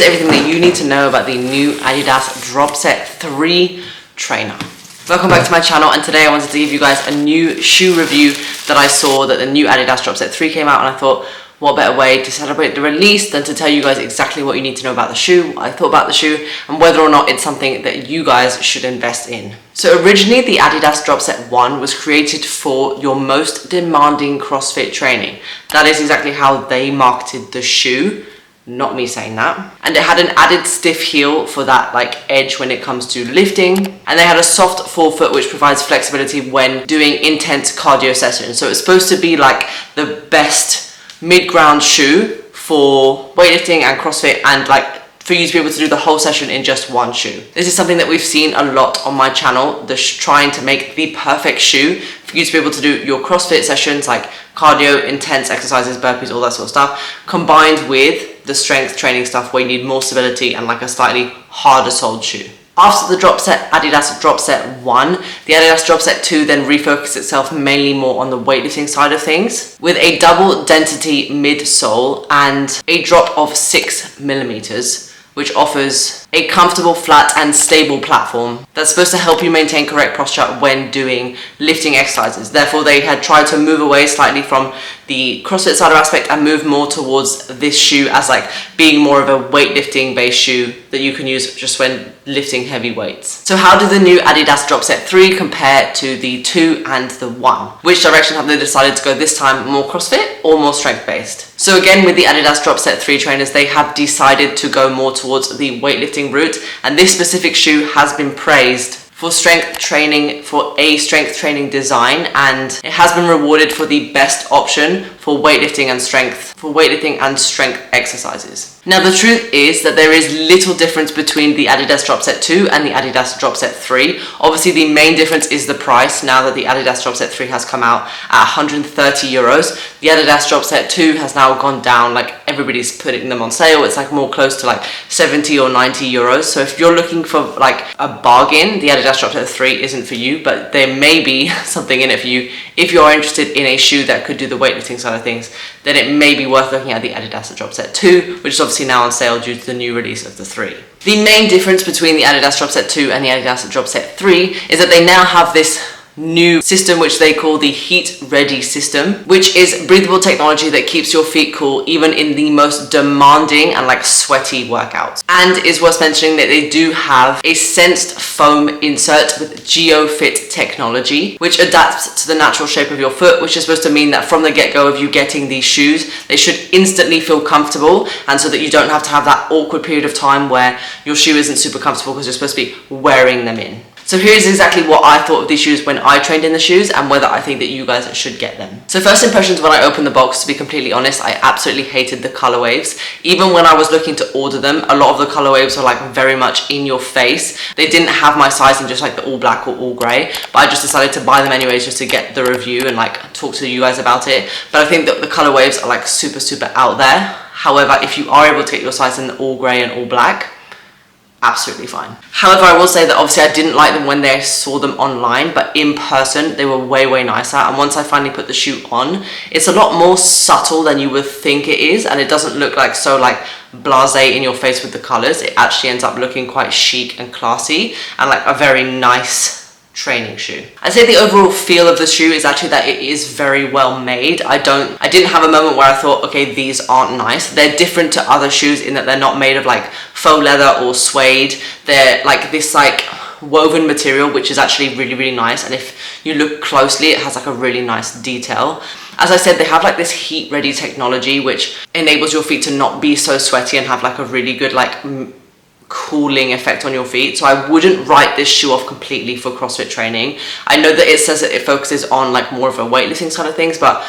Everything that you need to know about the new Adidas Dropset 3 trainer. Welcome back to my channel, and today I wanted to give you guys a new shoe review that I saw that the new Adidas Dropset 3 came out, and I thought, what better way to celebrate the release than to tell you guys exactly what you need to know about the shoe, what I thought about the shoe, and whether or not it's something that you guys should invest in. So originally the Adidas Dropset 1 was created for your most demanding CrossFit training. That is exactly how they marketed the shoe. Not me saying that. And it had an added stiff heel for that edge when it comes to lifting. And they had a soft forefoot which provides flexibility when doing intense cardio sessions. So it's supposed to be like the best mid-ground shoe for weightlifting and CrossFit, and for you to be able to do the whole session in just one shoe. This is something that we've seen a lot on my channel, trying to make the perfect shoe for you to be able to do your CrossFit sessions, like cardio, intense exercises, burpees, all that sort of stuff, combined with the strength training stuff where you need more stability and like a slightly harder soled shoe. After the Adidas Dropset 1, the Adidas Dropset 2 then refocused itself mainly more on the weightlifting side of things, with a double density midsole and a drop of 6mm, which offers a comfortable, flat and stable platform that's supposed to help you maintain correct posture when doing lifting exercises. Therefore, they had tried to move away slightly from the CrossFit side of aspect and move more towards this shoe as being more of a weightlifting based shoe that you can use just when lifting heavy weights. So how did the new Adidas Dropset 3 compare to the 2 and the 1? Which direction have they decided to go this time? More CrossFit or more strength based? So again, with the Adidas Dropset 3 trainers, they have decided to go more towards the weightlifting route, and this specific shoe has been praised for strength training, for a strength training design, and it has been rewarded for the best option for weightlifting and strength exercises. Now the truth is that there is little difference between the Adidas Dropset 2 and the Adidas Dropset 3. Obviously the main difference is the price, now that the Adidas Dropset 3 has come out at 130 euros. The Adidas Dropset 2 has now gone down, everybody's putting them on sale. It's more close to 70 or 90 euros. So if you're looking for a bargain, the Adidas Dropset 3 isn't for you, but there may be something in it for you. If you're interested in a shoe that could do the weightlifting side of things, then it may be worth looking at the Adidas Dropset 2, which is obviously now on sale due to the new release of the 3. The main difference between the Adidas Dropset 2 and the Adidas Dropset 3 is that they now have this new system which they call the heat ready system, which is breathable technology that keeps your feet cool even in the most demanding and sweaty workouts. And is worth mentioning that they do have a sensed foam insert with GeoFit technology, which adapts to the natural shape of your foot, which is supposed to mean that from the get-go of you getting these shoes, they should instantly feel comfortable, and so that you don't have to have that awkward period of time where your shoe isn't super comfortable because you're supposed to be wearing them in. So here's exactly what I thought of these shoes when I trained in the shoes, and whether I think that you guys should get them. So first impressions when I opened the box, to be completely honest, I absolutely hated the color waves. Even when I was looking to order them, a lot of the color waves were very much in your face. They didn't have my size in just the all black or all gray, but I just decided to buy them anyways just to get the review and talk to you guys about it. But I think that the color waves are super out there. However, if you are able to get your size in the all gray and all black, absolutely fine. However, I will say that obviously I didn't like them when I saw them online, but in person they were way nicer. And once I finally put the shoe on, it's a lot more subtle than you would think it is, and it doesn't look so blasé in your face with the colors. It actually ends up looking quite chic and classy, and a very nice training shoe. I'd say the overall feel of the shoe is actually that it is very well made. I didn't have a moment where I thought, okay, these aren't nice. They're different to other shoes in that they're not made of faux leather or suede. They're this woven material, which is actually really nice, and if you look closely, it has a really nice detail. As I said, they have this heat ready technology which enables your feet to not be so sweaty and have a really good cooling effect on your feet. So I wouldn't write this shoe off completely for CrossFit training. I know that it says that it focuses on more of a weightlifting side of things, but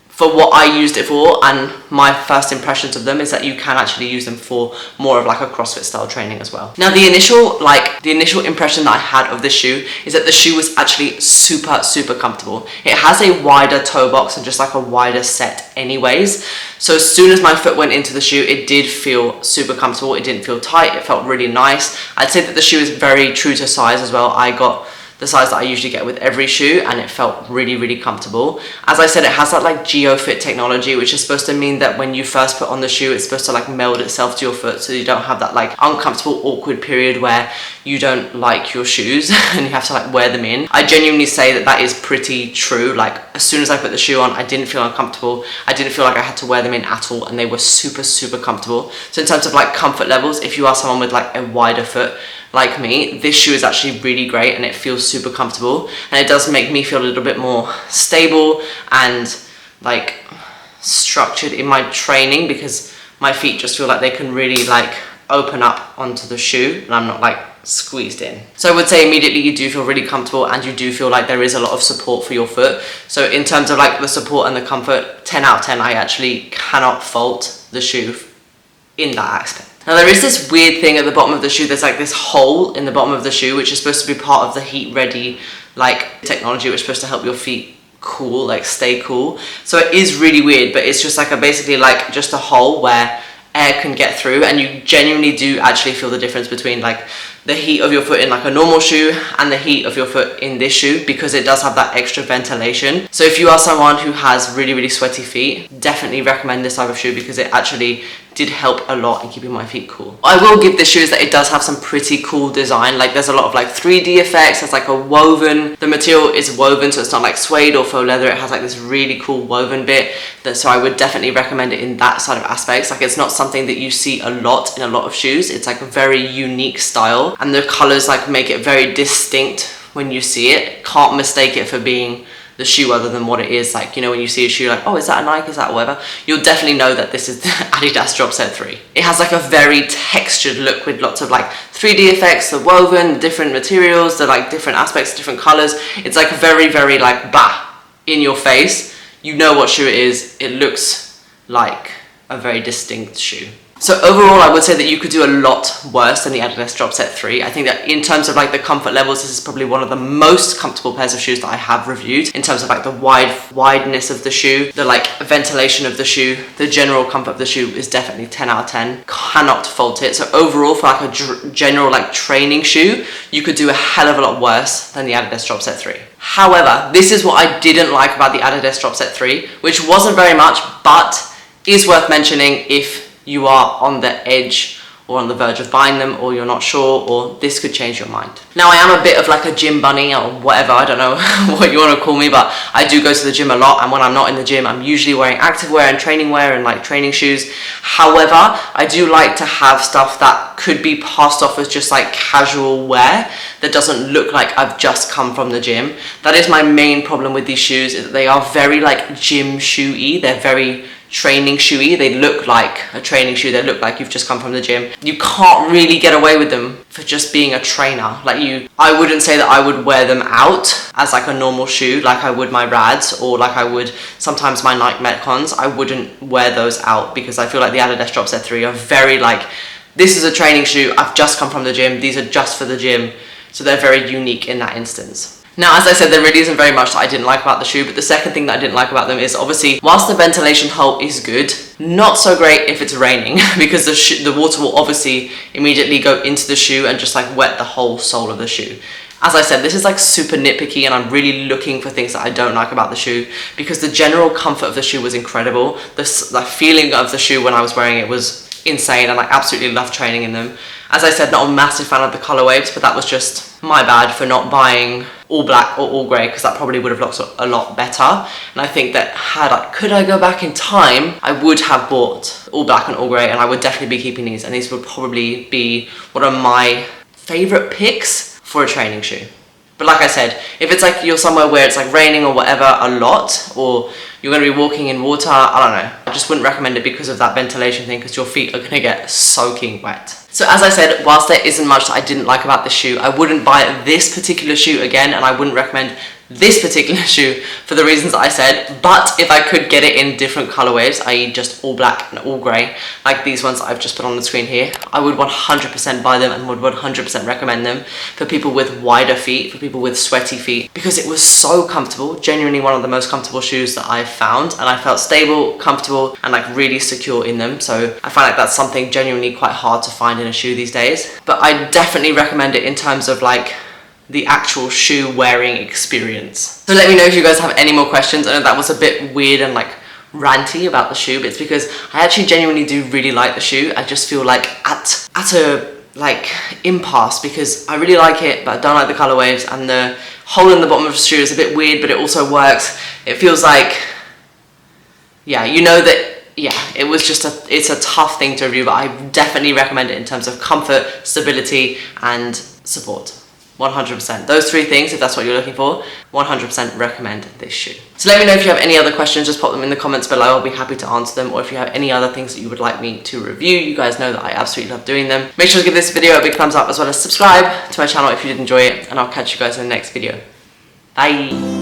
for what I used it for and my first impressions of them is that you can actually use them for more of a CrossFit style training as well. Now the initial impression that I had of this shoe is that the shoe was actually super comfortable. It has a wider toe box and just a wider set anyways. So as soon as my foot went into the shoe, it did feel super comfortable. It didn't feel tight. It felt really nice. I'd say that the shoe is very true to size as well. I got the the size that I usually get with every shoe, and it felt really, really comfortable. As I said, it has that like GeoFit technology, which is supposed to mean that when you first put on the shoe, it's supposed to like meld itself to your foot, so you don't have that like uncomfortable, awkward period where you don't like your shoes and you have to like wear them in. I genuinely say that that is pretty true. Like as soon as I put the shoe on, I didn't feel uncomfortable. I didn't feel like I had to wear them in at all, and they were super, super comfortable. So in terms of like comfort levels, if you are someone with like a wider foot like me, this shoe is actually really great and it feels super comfortable, and it does make me feel a little bit more stable and like structured in my training, because my feet just feel like they can really like open up onto the shoe and I'm not like squeezed in. So I would say immediately you do feel really comfortable, and you do feel like there is a lot of support for your foot. So in terms of like the support and the comfort, 10 out of 10, I actually cannot fault the shoe in that aspect. Now there is this weird thing at the bottom of the shoe. There's like this hole in the bottom of the shoe, which is supposed to be part of the heat ready like technology, which is supposed to help your feet cool, like stay cool. So it is really weird, but it's just like a basically like just a hole where air can get through, and you genuinely do actually feel the difference between like the heat of your foot in like a normal shoe and the heat of your foot in this shoe, because it does have that extra ventilation. So if you are someone who has really, really sweaty feet, definitely recommend this type of shoe, because it actually did help a lot in keeping my feet cool. I will give this shoe is that it does have some pretty cool design. Like there's a lot of like 3D effects. There's like a woven, the material is woven, so it's not like suede or faux leather. It has like this really cool woven bit. So I would definitely recommend it in that side of aspects. Like it's not something that you see a lot in a lot of shoes. It's like a very unique style, and the colors like make it very distinct when you see it. Can't mistake it for being the shoe other than what it is. Like, you know, when you see a shoe like, oh, is that a Nike, is that whatever, you'll definitely know that this is the Adidas Dropset 3. It has like a very textured look with lots of like 3D effects, the woven, the different materials, the like different aspects, different colors. It's like very, very like bah, in your face. You know what shoe it is. It looks like a very distinct shoe. So overall, I would say that you could do a lot worse than the Adidas Dropset 3. I think that in terms of like the comfort levels, this is probably one of the most comfortable pairs of shoes that I have reviewed. In terms of like the wideness of the shoe, the like ventilation of the shoe, the general comfort of the shoe is definitely 10 out of 10. Cannot fault it. So overall, for like a general like training shoe, you could do a hell of a lot worse than the Adidas Dropset 3. However, this is what I didn't like about the Adidas Dropset 3, which wasn't very much, but is worth mentioning if you are on the edge or on the verge of buying them, or you're not sure, or this could change your mind. Now I am a bit of like a gym bunny or whatever, I don't know what you want to call me, but I do go to the gym a lot, and when I'm not in the gym, I'm usually wearing activewear and training wear and like training shoes. However, I do like to have stuff that could be passed off as just like casual wear that doesn't look like I've just come from the gym. That is my main problem with these shoes, is that they are very like gym shoe-y. They're very training shoey. They look like a training shoe. They look like you've just come from the gym. You can't really get away with them for just being a trainer. Like I wouldn't say that I would wear them out as like a normal shoe, like I would my Rads, or like I would sometimes my Nike Metcons. I wouldn't wear those out, because I feel like the Adidas Dropset 3 are very like, this is a training shoe. I've just come from the gym. These are just for the gym. So they're very unique in that instance. Now, as I said, there really isn't very much that I didn't like about the shoe, but the second thing that I didn't like about them is obviously, whilst the ventilation hole is good, not so great if it's raining, because the water will obviously immediately go into the shoe and just like wet the whole sole of the shoe. As I said, this is like super nitpicky, and I'm really looking for things that I don't like about the shoe, because the general comfort of the shoe was incredible. The feeling of the shoe when I was wearing it was insane, and I absolutely love training in them. As I said, not a massive fan of the color waves, but that was just my bad for not buying all black or all grey, because that probably would have looked a lot better. And I think that could I go back in time, I would have bought all black and all grey, and I would definitely be keeping these, and these would probably be one of my favorite picks for a training shoe. But like I said, if it's like you're somewhere where it's like raining or whatever a lot, or you're going to be walking in water, I don't know, I just wouldn't recommend it because of that ventilation thing, because your feet are going to get soaking wet. So as I said, whilst there isn't much that I didn't like about this shoe, I wouldn't buy this particular shoe again, and I wouldn't recommend this particular shoe for the reasons that I said. But if I could get it in different colorways, i.e. just all black and all grey, like these ones that I've just put on the screen here, I would 100% buy them and would 100% recommend them for people with wider feet, for people with sweaty feet, because it was so comfortable. Genuinely one of the most comfortable shoes that I've found, and I felt stable, comfortable, and like really secure in them. So I find like that's something genuinely quite hard to find in a shoe these days. But I definitely recommend it in terms of like the actual shoe wearing experience. So let me know if you guys have any more questions. I know that was a bit weird and like ranty about the shoe, but it's because I actually genuinely do really like the shoe. I just feel like at a like impasse, because I really like it but I don't like the color waves, and the hole in the bottom of the shoe is a bit weird but it also works. It feels like, yeah, you know that, yeah, it was just it's a tough thing to review, but I definitely recommend it in terms of comfort, stability and support. 100%. Those three things, if that's what you're looking for, 100% recommend this shoe. So let me know if you have any other questions, just pop them in the comments below. I'll be happy to answer them. Or if you have any other things that you would like me to review, you guys know that I absolutely love doing them. Make sure to give this video a big thumbs up, as well as subscribe to my channel if you did enjoy it, and I'll catch you guys in the next video. Bye.